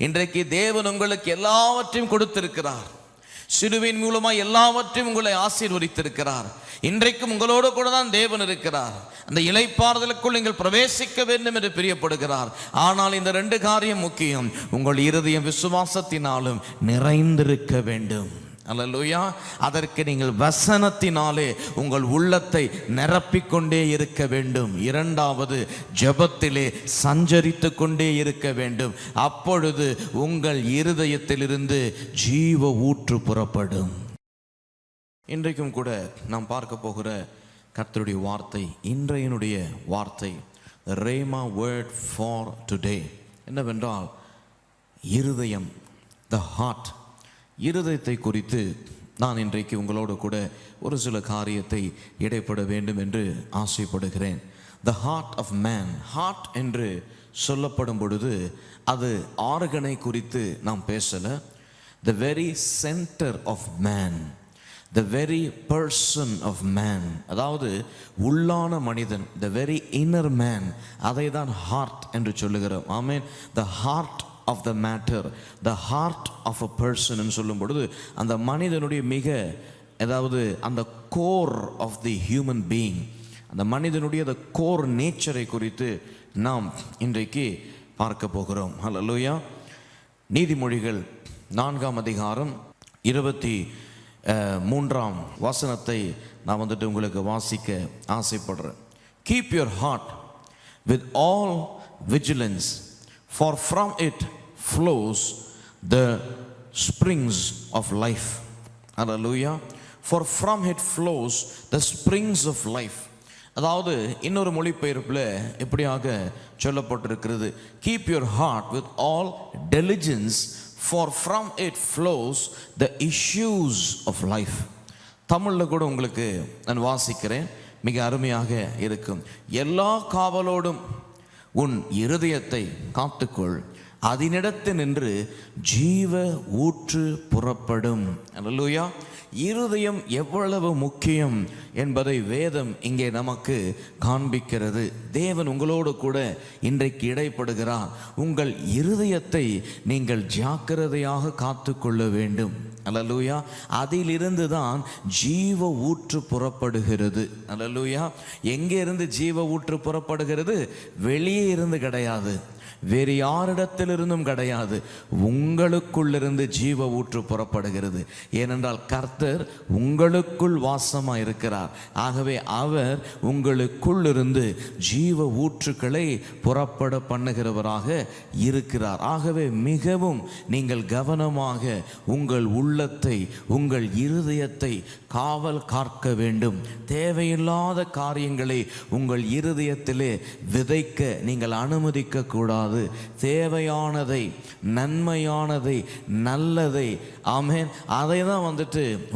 இன்றைக்கு தேவன் உங்களுக்கு எல்லாவற்றையும் கொடுத்திருக்கிறார். சிலுவையின் மூலமாக எல்லாவற்றையும் உங்களை ஆசீர்வதித்திருக்கிறார். இன்றைக்கும் உங்களோடு கூட தான் தேவன் இருக்கிறார். அந்த இளைப்பாறுதலுக்குள் நீங்கள் பிரவேசிக்க வேண்டும் என்று பிரியப்படுகிறார். ஆனால் இந்த 2 காரியம் முக்கியம். உங்கள் இருதயம் விசுவாசத்தினாலும் நிறைந்திருக்க வேண்டும். அல்லேலூயா. அதற்கு நீங்கள் வசனத்தினாலே உங்கள் உள்ளத்தை நிரப்பிக்கொண்டே இருக்க வேண்டும். 2வது, ஜெபத்திலே சஞ்சரித்து கொண்டே இருக்க வேண்டும். அப்பொழுது உங்கள் இருதயத்திலிருந்து ஜீவ ஊற்று புறப்படும். இன்றைக்கும் கூட நாம் பார்க்க போகிற கர்த்தருடைய வார்த்தை, இன்றையனுடைய வார்த்தை, ரேமா வேர்ட் ஃபார் டுடே என்னவென்றால் இருதயம், த ஹார்ட். இருதயத்தை குறித்து நான் இன்றைக்கு உங்களோடு கூட ஒரு சில காரியத்தை இடைப்பட வேண்டும் என்று ஆசைப்படுகிறேன். The heart of man. Heart என்று சொல்லப்படும் பொழுது அது ஆர்கனை குறித்து நாம் பேசலை. The very centre of man, the very person of man, அதாவது உள்ளான மனிதன், த வெரி இன்னர் மேன், அதை தான் ஹார்ட் என்று சொல்லுகிறோம். Amen. The heart of the matter, the heart of a person என்று சொல்லும் பொழுது அந்த மனிதனுடைய அதாவது அந்த core of the human being, அந்த மனிதனுடைய அந்த கோர் நேச்சரை குறித்து நாம் இன்றைக்கு பார்க்க போகிறோம். ஹல்லேலூயா. நீதிமொழிகள் 4ஆம் அதிகாரம் 23ஆம் வசனத்தை நான் உங்களுக்கு வாசிக்க ஆசைப்படுறேன். Keep your heart with all vigilance, for from it flows the springs of life. Hallelujah. For from it flows the springs of life. அதாவது இன்னொரு மொழிபெயர்ப்பில் எப்படியாக சொல்லப்பட்டிருக்கிறது, keep your heart with all diligence, for from it flows the issues of life. தமிழில் கூட உங்களுக்கு நான் வாசிக்கிறேன், மிக அருமையாக இருக்கும். எல்லா காவலோடும் உன் இருதயத்தை காத்துக்கொள், அதனிடத்து நின்று ஜீவ ஊற்று புறப்படும். அல்லேலூயா. இருதயம் எவ்வளவு முக்கியம் என்பதை வேதம் இங்கே நமக்கு காண்பிக்கிறது. தேவன் உங்களோடு கூட இன்றைக்கு இடைப்படுகிறார். உங்கள் இருதயத்தை நீங்கள் ஜாக்கிரதையாக காத்துக்கொள்ள வேண்டும். அல்லேலூயா. அதிலிருந்து தான் ஜீவ ஊற்று புறப்படுகிறது. அல்லேலூயா. எங்கே இருந்து ஜீவ ஊற்று புறப்படுகிறது? வெளியே இருந்து கிடையாது, வேறு யாரிடத்திலிருந்தும் கிடையாது, உங்களுக்குள்ளிருந்து ஜீவ ஊற்று புறப்படுகிறது. ஏனென்றால் கர்த்தர் உங்களுக்குள் வாசமாக இருக்கிறார். ஆகவே அவர் உங்களுக்குள்ளிருந்து ஜீவ ஊற்றுக்களை புறப்பட பண்ணுகிறவராக இருக்கிறார். ஆகவே மிகவும் நீங்கள் கவனமாக உங்கள் உள்ளத்தை, உங்கள் இருதயத்தை காவல் காக்க வேண்டும். தேவையில்லாத காரியங்களை உங்கள் இருதயத்திலே விதைக்க நீங்கள் அனுமதிக்க கூடாது. தேவையானதை, நன்மையானதை, நல்லதை, ஆமென், அதை தான்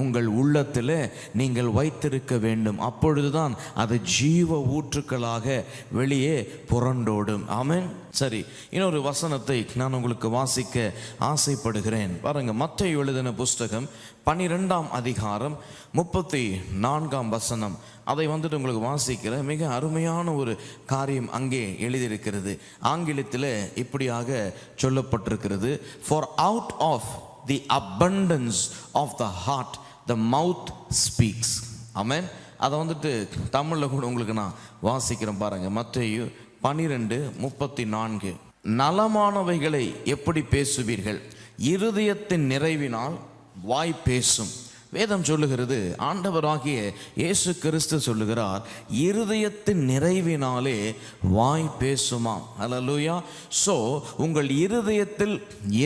உங்கள் உள்ளத்தில் நீங்கள் வைத்திருக்க வேண்டும். அப்பொழுதுதான் அது ஜீவ ஊற்றுக்களாக வெளியே புரண்டோடும். ஆமென். சரி, இன்னொரு வசனத்தை நான் உங்களுக்கு வாசிக்க ஆசைப்படுகிறேன். பாருங்க, மத்தேயு எழுதின புஸ்தகம் 12ஆம் அதிகாரம் 34ஆம் வசனம். அதை உங்களுக்கு வாசிக்கிற மிக அருமையான ஒரு காரியம் அங்கே எழுதியிருக்கிறது. ஆங்கிலத்தில் இப்படியாக சொல்லப்பட்டிருக்கிறது, for out of the abundance of the heart the mouth speaks. Amen. அதை தமிழில் கூட உங்களுக்கு நான் வாசிக்கிறேன். பாருங்க, மத்தேயு 12:34. நலமானவைகளை எப்படி பேசுவீர்கள்? இருதயத்தின் நிறைவினால் வாய் பேசும். வேதம் சொல்லுகிறது, ஆண்டவராகிய இயேசு கிறிஸ்து சொல்லுகிறார், இருதயத்தின் நிறைவினாலே வாய் பேசுமாம். அல்லேலூயா. ஸோ உங்கள் இருதயத்தில்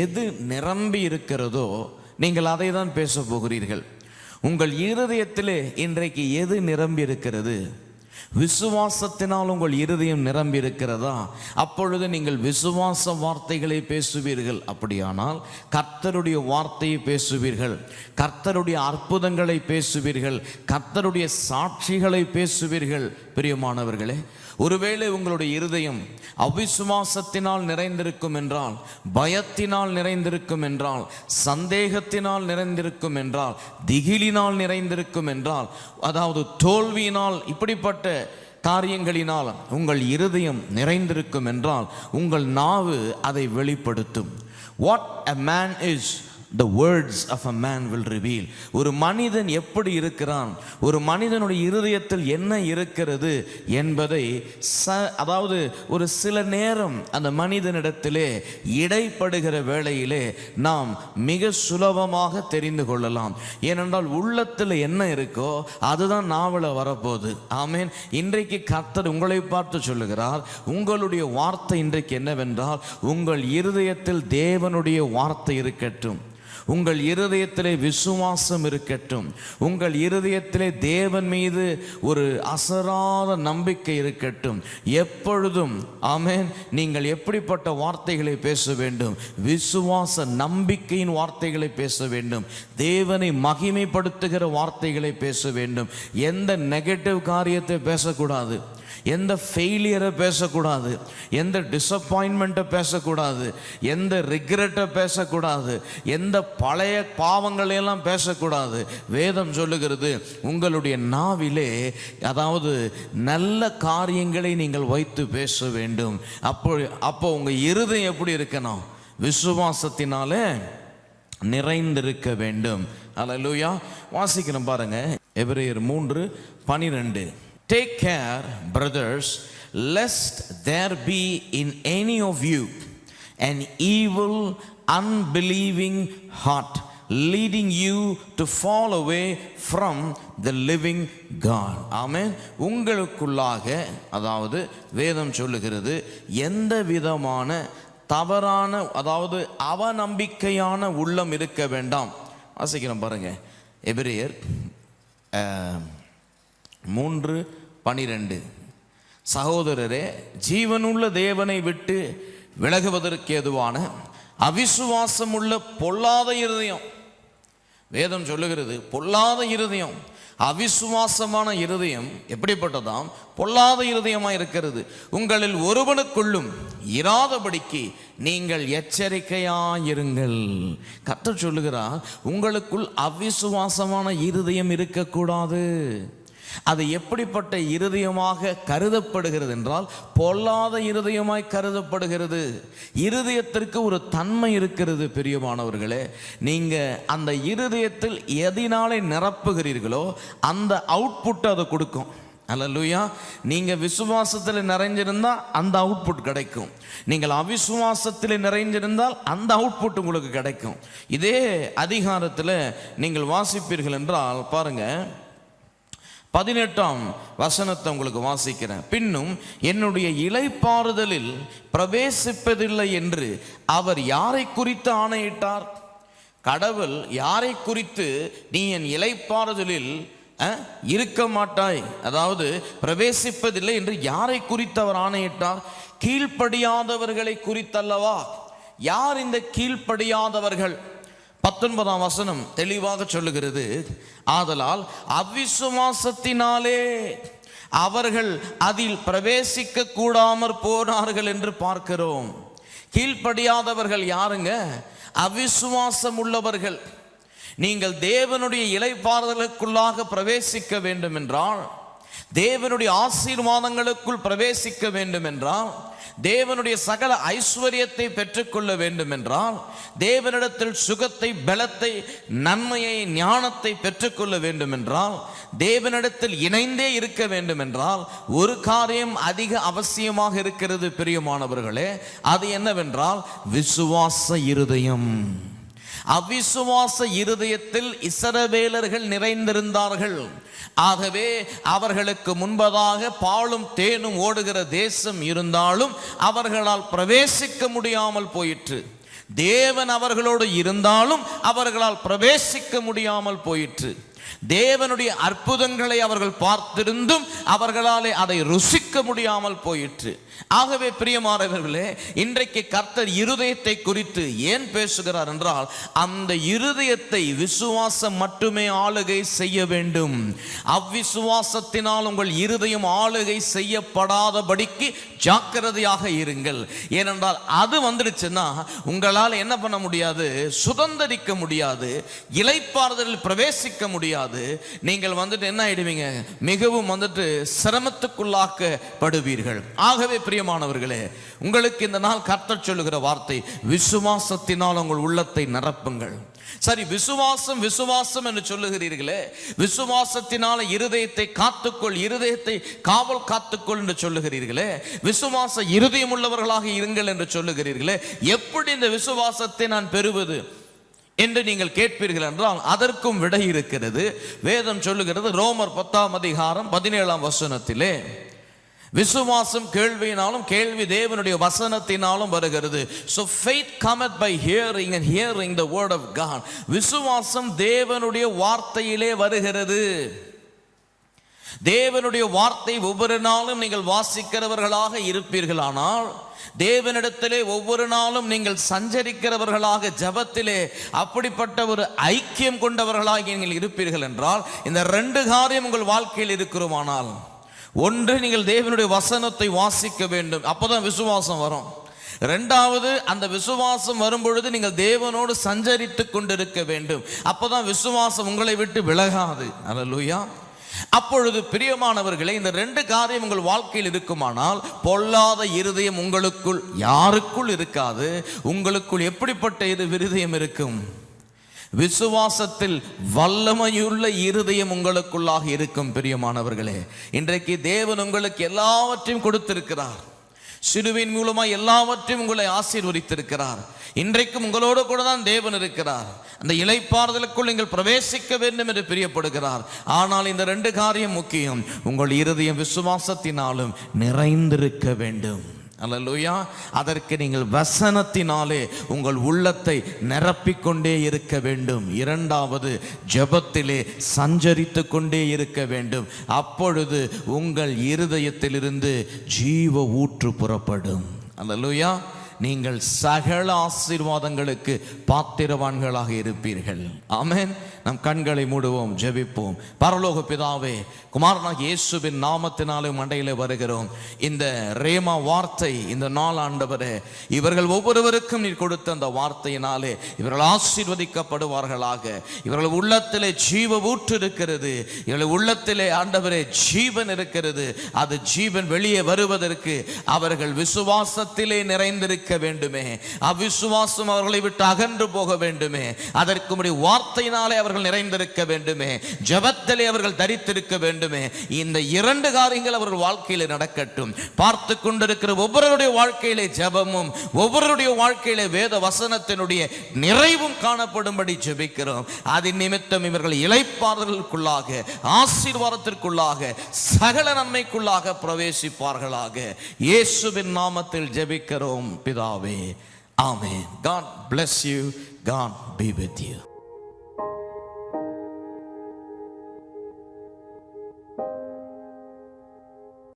எது நிரம்பி இருக்கிறதோ நீங்கள் அதை தான் பேச போகிறீர்கள். உங்கள் இருதயத்திலே இன்றைக்கு எது நிரம்பி இருக்கிறது? விசுவாசத்தினால் உங்கள் இருதயம் நிரம்பி இருக்கிறதா? அப்பொழுது நீங்கள் விசுவாச வார்த்தைகளை பேசுவீர்கள். அப்படியானால் கர்த்தருடைய வார்த்தையை பேசுவீர்கள், கர்த்தருடைய அற்புதங்களை பேசுவீர்கள், கர்த்தருடைய சாட்சிகளை பேசுவீர்கள். பிரியமானவர்களே, ஒருவேளை உங்களுடைய இருதயம் அவிசுவாசத்தினால் நிறைந்திருக்கும் என்றால், பயத்தினால் நிறைந்திருக்கும் என்றால், சந்தேகத்தினால் நிறைந்திருக்கும் என்றால், திகிலினால் நிறைந்திருக்கும் என்றால், அதாவது தோல்வியினால், இப்படிப்பட்ட காரியங்களினால் உங்கள் இருதயம் நிறைந்திருக்கும் என்றால் உங்கள் நாவு அதை வெளிப்படுத்தும். What a man is, the words of a man will reveal. ஒரு மனிதன் எப்படி இருக்கிறான், ஒரு மனிதனுடைய இருதயத்தில் என்ன இருக்கிறது என்பதை அதாவது ஒரு சில நேரம் அந்த மனிதனிடத்திலே இடைப்படுகிற வேளையிலே நாம் மிக சுலபமாக தெரிந்து கொள்ளலாம். ஏனென்றால் உள்ளத்தில் என்ன இருக்கோ அதுதான் நாவல வரப்போகுது. ஆமேன். இன்றைக்கு கர்த்தர் உங்களை பார்த்து சொல்லுகிறார், உங்களுடைய வார்த்தை இன்றைக்கு என்னவென்றால், உங்கள் இருதயத்தில் தேவனுடைய வார்த்தை இருக்கட்டும், உங்கள் இருதயத்திலே விசுவாசம் இருக்கட்டும், உங்கள் இருதயத்திலே தேவன் மீது ஒரு அசராத நம்பிக்கை இருக்கட்டும். எப்பொழுதும் ஆமென். நீங்கள் எப்படிப்பட்ட வார்த்தைகளை பேச வேண்டும்? விசுவாச நம்பிக்கையின் வார்த்தைகளை பேச வேண்டும். தேவனை மகிமைப்படுத்துகிற வார்த்தைகளை பேச வேண்டும். எந்த நெகட்டிவ் காரியத்தை பேசக்கூடாது, எந்த ஃபெயிலியரை பேசக்கூடாது, எந்த டிசப்பாயின்மெண்ட்டை பேசக்கூடாது, எந்த ரிக்ரெட்டை பேசக்கூடாது, எந்த பழைய பாவங்களையெல்லாம் பேசக்கூடாது. வேதம் சொல்லுகிறது, உங்களுடைய நாவிலே அதாவது நல்ல காரியங்களை நீங்கள் வைத்து பேச வேண்டும். அப்போ உங்கள் இருதயம் எப்படி இருக்கணும்? விசுவாசத்தினாலே நிறைந்திருக்க வேண்டும். அல்லேலூயா. வாசிக்கிறோம் பாருங்க, எபிரேயர் 3:12. Take care, brothers, lest there be in any of you an evil, unbelieving heart, leading you to fall away from the living God. Amen. உங்களுக்குள்ளாக, அதாவது வேதம் சொல்லுகிறது, எந்த விதமான தவறான அதாவது அவநம்பிக்கையான உள்ளம் இருக்க வேண்டாம். வாசிக்கிறோம் பாருங்க, எபிரேயர் 3:12. சகோதரரே, ஜீவனுள்ள தேவனை விட்டு விலகுவதற்கு ஏதுவான அவிசுவாசம் உள்ள பொல்லாத இருதயம். வேதம் சொல்லுகிறது, பொல்லாத இருதயம், அவிசுவாசமான இருதயம் எப்படிப்பட்டதாம்? பொல்லாத இருதயமாக இருக்கிறது. உங்களில் ஒருவனுக்குள்ளும் இராதபடிக்கு நீங்கள் எச்சரிக்கையாயிருங்கள். கர்த்தர் சொல்லுகிறார், உங்களுக்குள் அவிசுவாசமான இருதயம் இருக்கக்கூடாது. அது எப்படிப்பட்ட இருதயமாக கருதப்படுகிறது என்றால், பொல்லாத இருதயமாய் கருதப்படுகிறது. இருதயத்திற்கு ஒரு தன்மை இருக்கிறது. பிரியமானவர்களே, நீங்க அந்த இருதயத்தில் எதினாலே நிரப்புகிறீர்களோ அந்த அவுட்புட் அதை கொடுக்கும். அல்லேலூயா. நீங்க விசுவாசத்தில் நிறைஞ்சிருந்தா அந்த அவுட்புட் கிடைக்கும். நீங்கள் அவிசுவாசத்தில் நிறைஞ்சிருந்தால் அந்த அவுட்புட் உங்களுக்கு கிடைக்கும். இதே அதிகாரத்தில் நீங்கள் வாசிப்பீர்கள் என்றால் பாருங்க, 18ஆம் வசனத்தை உங்களுக்கு வாசிக்கிறேன். பின்னும் என்னுடைய இளைப்பாறுதலில் பிரவேசிப்பதில்லை என்று அவர் யாரை குறித்து ஆணையிட்டார்? கடவுள் யாரை குறித்து நீ என் இளைப்பாறுதலில் இருக்க மாட்டாய், அதாவது பிரவேசிப்பதில்லை என்று யாரை குறித்து அவர் ஆணையிட்டார்? கீழ்ப்படியாதவர்களை குறித்தல்லவா? யார் இந்த கீழ்ப்படியாதவர்கள்? 19ஆம் வசனம் தெளிவாக சொல்லுகிறது, ஆதலால் அவிசுவாசத்தினாலே அவர்கள் அதில் பிரவேசிக்க கூடாமற் போனார்கள் என்று பார்க்கிறோம். கீழ்ப்படியாதவர்கள் யாருங்க? அவிசுவாசம் உள்ளவர்கள். நீங்கள் தேவனுடைய இளைப்பாறுதலுக்குள்ளாக பிரவேசிக்க வேண்டும் என்றால், தேவனுடைய ஆசீர்வாதங்களுக்குள் பிரவேசிக்க வேண்டும் என்றால், தேவனுடைய சகல ஐஸ்வர்யத்தை பெற்றுக்கொள்ள வேண்டும் என்றால், தேவனிடத்தில் சுகத்தை, பலத்தை, நன்மையை, ஞானத்தை பெற்றுக்கொள்ள வேண்டும் என்றால், தேவனிடத்தில் இணைந்தே இருக்க வேண்டும் என்றால், ஒரு காரியம் அதிக அவசியமாக இருக்கிறது பிரியமானவர்களே. அது என்னவென்றால் விசுவாச இருதயம். அவிசுவாச இருதயத்தில் இஸ்ரவேலர்கள் நிறைந்திருந்தார்கள். ஆகவே அவர்களுக்கு முன்பதாக பாலும் தேனும் ஓடுகிற தேசம் இருந்தாலும் அவர்களால் பிரவேசிக்க முடியாமல் போயிற்று. தேவன் அவர்களோடு இருந்தாலும் அவர்களால் பிரவேசிக்க முடியாமல் போயிற்று. தேவனுடைய அற்புதங்களை அவர்கள் பார்த்திருந்தும் அவர்களாலே அதை ருசிக்க முடியாமல் போயிற்று. ஆகவே பிரியமானவர்களே, இன்றைக்கு கர்த்தர் இருதயத்தை குறித்து ஏன் பேசுகிறார் என்றால், அந்த இருதயத்தை விசுவாசம் மட்டுமே ஆளுகை செய்ய வேண்டும். அவ்விசுவாசத்தினால் உங்கள் இருதயம் ஆளுகை செய்யப்படாதபடிக்கு ஜாக்கிரதையாக இருங்கள். ஏனென்றால் அது வந்துடுச்சுன்னா உங்களால் என்ன பண்ண முடியாது? சுதந்தரிக்க முடியாது, இளைப்பாறுதலில் பிரவேசிக்க முடியாது. முடியாது. நீங்கள் வந்துட்டு என்ன ஆயிடுவீங்க, மிகவும் வந்துட்டு சிரமத்துக்குள்ளாக்கப்படுவீர்கள். ஆகவே பிரியமானவர்களே, உங்களுக்கு இந்த நாள் கர்த்தர் சொல்லுகிற வார்த்தை, விசுவாசத்தினால் உங்கள் உள்ளத்தை நிரப்புங்கள். சரி, விசுவாசம் விசுவாசம் என்று சொல்லுகிறீர்களே, விசுவாசத்தினால இருதயத்தை காத்துக்கொள், இருதயத்தை காவல் காத்துக்கொள் என்று சொல்லுகிறீர்களே, விசுவாச இருதயம் உள்ளவர்களாக இருங்கள் என்று சொல்லுகிறீர்களே, எப்படி இந்த விசுவாசத்தை நான் பெறுவது என்று நீங்கள் கேட்பீர்கள் என்றால் அதற்கும் விடை இருக்கிறது. வேதம் சொல்லுகிறது, ரோமர் 10:17 விசுவாசம் கேள்வியினாலும், கேள்வி தேவனுடைய வசனத்தினாலும் வருகிறது. So faith cometh by hearing and hearing the word of God. விசுவாசம் தேவனுடைய வார்த்தையிலே வருகிறது. தேவனுடைய வார்த்தை ஒவ்வொரு நாளும் நீங்கள் வாசிக்கிறவர்களாக இருப்பீர்களானால், தேவனிடத்திலே ஒவ்வொரு நாளும் நீங்கள் சஞ்சரிக்கிறவர்களாக, ஜபத்திலே அப்படிப்பட்ட ஒரு ஐக்கியம் கொண்டவர்களாக நீங்கள் இருப்பீர்கள் என்றால், இந்த 2 காரியம் உங்கள் வாழ்க்கையில் இருக்கிறோமானால், ஒன்று, நீங்கள் தேவனுடைய வசனத்தை வாசிக்க வேண்டும், அப்பதான் விசுவாசம் வரும். 2வது, அந்த விசுவாசம் வரும்பொழுது நீங்கள் தேவனோடு சஞ்சரித்து கொண்டிருக்க வேண்டும், அப்பதான் விசுவாசம் உங்களை விட்டு விலகாது. அல்லேலூயா. அப்பொழுது பிரியமானவர்களே, இந்த 2 காரியம் உங்கள் வாழ்க்கையில் இருக்குமானால், பொல்லாத இருதயம் உங்களுக்குள் யாருக்குள் இருக்காது. உங்களுக்குள் எப்படிப்பட்ட இருதயம் இருக்கும்? விசுவாசத்தில் வல்லமையுள்ள இருதயம் உங்களுக்குள்ளாக இருக்கும். பிரியமானவர்களே, இன்றைக்கு தேவன் உங்களுக்கு எல்லாவற்றையும் கொடுத்திருக்கிறார். சிலுவையின் மூலமாக எல்லாவற்றையும் உங்களை ஆசீர்வதித்திருக்கிறார். இன்றைக்கும் உங்களோடு கூட தான் தேவன் இருக்கிறார். அந்த இளைப்பாறுதலுக்குள் நீங்கள் பிரவேசிக்க வேண்டும் என்று பிரியப்படுகிறார். ஆனால் இந்த 2 காரியம் முக்கியம். உங்கள் இருதயம் விசுவாசத்தினாலும் நிறைந்திருக்க வேண்டும். அல்லேலூயா. அதற்கு நீங்கள் வசனத்தினாலே உங்கள் உள்ளத்தை நிரப்பிக்கொண்டே இருக்க வேண்டும். 2வது, ஜெபத்திலே சஞ்சரித்து கொண்டே இருக்க வேண்டும். அப்பொழுது உங்கள் இருதயத்திலிருந்து ஜீவ ஊற்று புறப்படும். அல்லேலூயா. நீங்கள் சகல ஆசீர்வாதங்களுக்கு பாத்திரவான்களாக இருப்பீர்கள். ஆமென். நம் கண்களை மூடுவோம், ஜெபிப்போம். பரலோக பிதாவே, குமாரனாகிய இயேசுவின் நாமத்தினாலே மண்டையிலே வருகிறோம். இந்த ரேமா வார்த்தை இந்த நாள் ஆண்டவரே, இவர்கள் ஒவ்வொருவருக்கும் நீர் கொடுத்த அந்த வார்த்தையினாலே இவர்கள் ஆசீர்வதிக்கப்படுவார்களாக. இவர்கள் உள்ளத்திலே ஜீவ ஊற்று இருக்கிறது. இவர்கள் உள்ளத்திலே ஆண்டவரே ஜீவன் இருக்கிறது. அது ஜீவன் வெளியே வருவதற்கு அவர்கள் விசுவாசத்திலே நிறைந்திருக்க வேண்டுமே. அவிசுவாசம் அவர்களை விட்டு அகன்று போக வேண்டுமே. அதற்கு முடி வார்த்தையினாலே அவர்கள் நிறைந்திருக்க வேண்டுமே. ஜெபத்திலே அவர்கள் தரித்திருக்க வேண்டுமே. இந்த 2 காரியங்கள் அவர்கள் வாழ்க்கையிலே நடக்கட்டும். பார்த்து கொண்டிருக்கிற ஒவ்வொருடைய வாழ்க்கையிலே ஜெபமும், ஒவ்வொருடைய வாழ்க்கையிலே வேத வசனத்தினுடைய நிறைவும் காணப்படும்படி ஜெபிக்கிறோம். அதன் நிமித்தம் இவர்கள் இளைப்பாறுதலுக்குள்ளாக, ஆசீர்வாதத்திற்குள்ளாக, சகல நன்மைக்குள்ளாக பிரவேசிப்பார்களாக. இயேசுவின் நாமத்தில் ஜெபிக்கிறோம் பிதாவே. ஆமென். God bless you. God be with you.